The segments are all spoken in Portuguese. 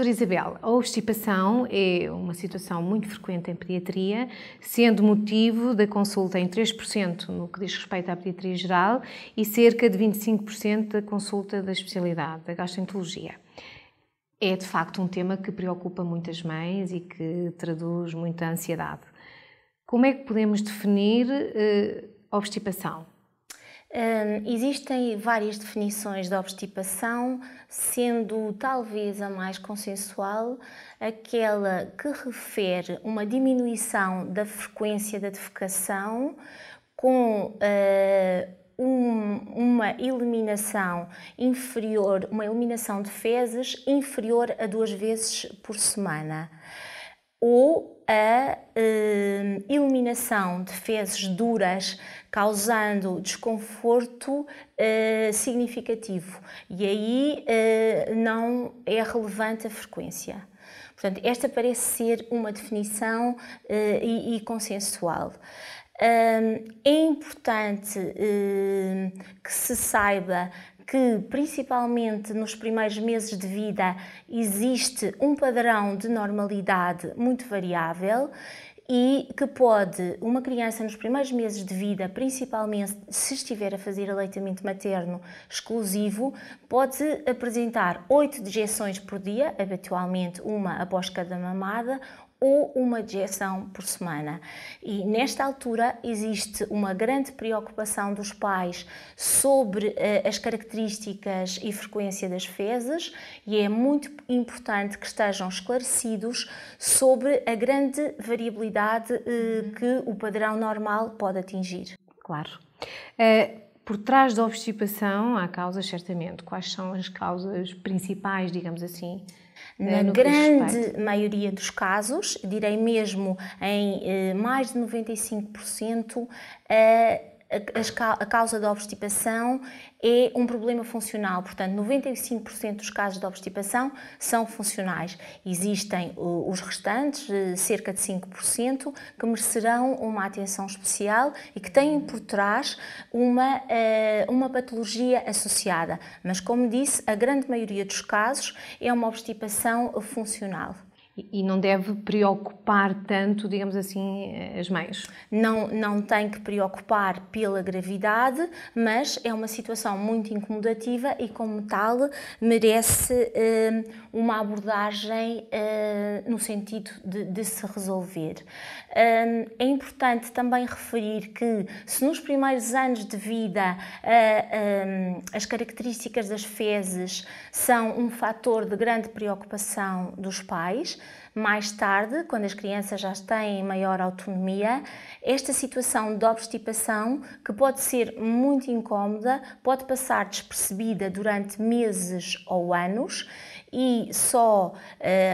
Doutora Isabel, a obstipação é uma situação muito frequente em pediatria, sendo motivo da consulta em 3% no que diz respeito à pediatria geral e cerca de 25% da consulta da especialidade, da gastroenterologia. É de facto um tema que preocupa muitas mães e que traduz muita ansiedade. Como é que podemos definir a obstipação? Existem várias definições de obstipação, sendo talvez a mais consensual aquela que refere uma diminuição da frequência da defecação com uma eliminação inferior, uma eliminação de fezes inferior a 2 vezes por semana, ou a eliminação de fezes duras causando desconforto significativo, e aí não é relevante a frequência. Portanto, esta parece ser uma definição e consensual. É importante que se saiba que, principalmente nos primeiros meses de vida, existe um padrão de normalidade muito variável e que pode, uma criança nos primeiros meses de vida, principalmente se estiver a fazer aleitamento materno exclusivo, pode apresentar 8 dejeções por dia, habitualmente uma após cada mamada, ou uma dejeção por semana. E nesta altura existe uma grande preocupação dos pais sobre as características e frequência das fezes, e é muito importante que estejam esclarecidos sobre a grande variabilidade que o padrão normal pode atingir. Claro. Por trás da obstipação há causas, certamente. Quais são as causas principais, digamos assim? Na grande maioria dos casos, direi mesmo em mais de 95%, a causa da obstipação é um problema funcional. Portanto, 95% dos casos de obstipação são funcionais. Existem os restantes, cerca de 5%, que merecerão uma atenção especial e que têm por trás uma patologia associada. Mas, como disse, a grande maioria dos casos é uma obstipação funcional. E não deve preocupar tanto, digamos assim, as mães? Não tem que preocupar pela gravidade, mas é uma situação muito incomodativa e, como tal, merece uma abordagem no sentido de se resolver. É importante também referir que, se nos primeiros anos de vida as características das fezes são um fator de grande preocupação dos pais, mais tarde, quando as crianças já têm maior autonomia, esta situação de obstipação, que pode ser muito incómoda, pode passar despercebida durante meses ou anos, e só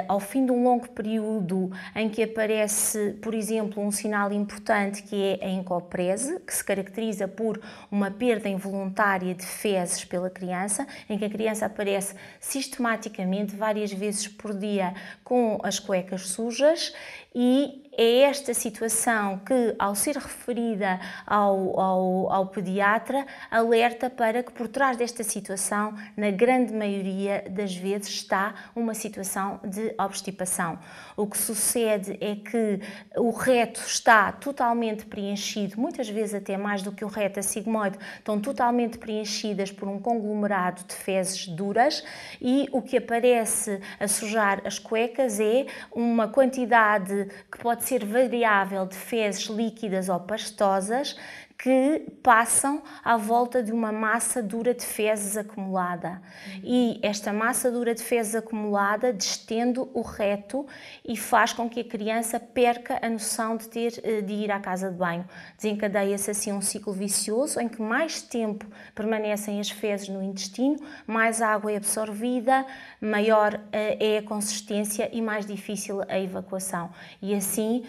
ao fim de um longo período em que aparece, por exemplo, um sinal importante que é a encoprese, que se caracteriza por uma perda involuntária de fezes pela criança, em que a criança aparece sistematicamente, várias vezes por dia, com as cuecas sujas, e é esta situação que, ao ser referida ao pediatra, alerta para que por trás desta situação, na grande maioria das vezes, está uma situação de obstipação. O que sucede é que o reto está totalmente preenchido, muitas vezes até mais do que o reto, a sigmoide, estão totalmente preenchidas por um conglomerado de fezes duras, e o que aparece a sujar as cuecas é uma quantidade que pode ser variável de fezes líquidas ou pastosas que passam à volta de uma massa dura de fezes acumulada. E esta massa dura de fezes acumulada distende o reto e faz com que a criança perca a noção de ir à casa de banho. Desencadeia-se assim um ciclo vicioso em que mais tempo permanecem as fezes no intestino, mais água é absorvida, maior é a consistência e mais difícil a evacuação. E assim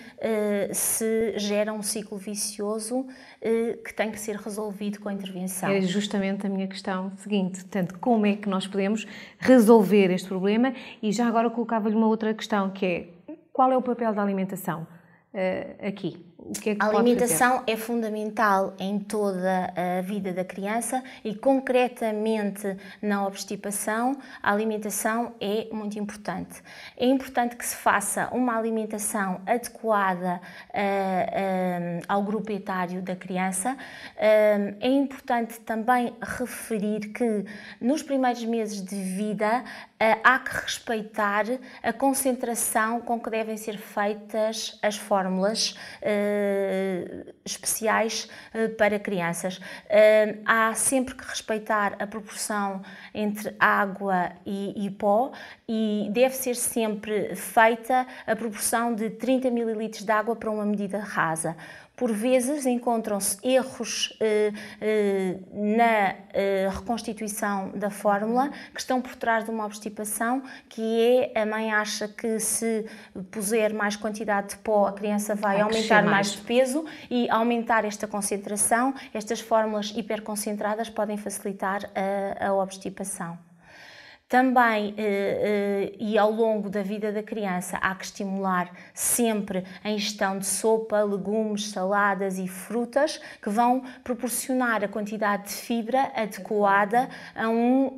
se gera um ciclo vicioso que tem que ser resolvido com a intervenção. É justamente a minha questão seguinte, portanto, como é que nós podemos resolver este problema? E já agora colocava-lhe uma outra questão, que é, qual é o papel da alimentação aqui? O que é que A pode alimentação fazer? é fundamental em toda a vida da criança e, concretamente, na obstipação, a alimentação é muito importante. É importante que se faça uma alimentação adequada ao grupo etário da criança. É importante também referir que, nos primeiros meses de vida, há que respeitar a concentração com que devem ser feitas as fórmulas especiais para crianças. Há sempre que respeitar a proporção entre água e pó e deve ser sempre feita a proporção de 30 ml de água para uma medida rasa. Por vezes encontram-se erros na reconstituição da fórmula que estão por trás de uma obstipação, que é a mãe acha que se puser mais quantidade de pó a criança vai aumentar mais de peso e aumentar esta concentração. Estas fórmulas hiperconcentradas podem facilitar a obstipação. Também, e ao longo da vida da criança, há que estimular sempre a ingestão de sopa, legumes, saladas e frutas que vão proporcionar a quantidade de fibra adequada a um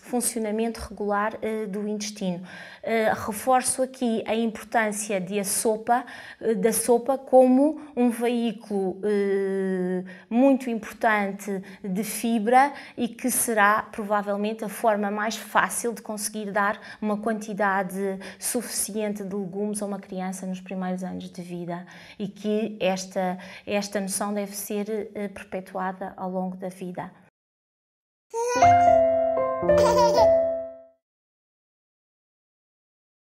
funcionamento regular do intestino. Reforço aqui a importância da sopa como um veículo muito importante de fibra e que será provavelmente a forma mais fácil de conseguir dar uma quantidade suficiente de legumes a uma criança nos primeiros anos de vida e que esta noção deve ser perpetuada ao longo da vida.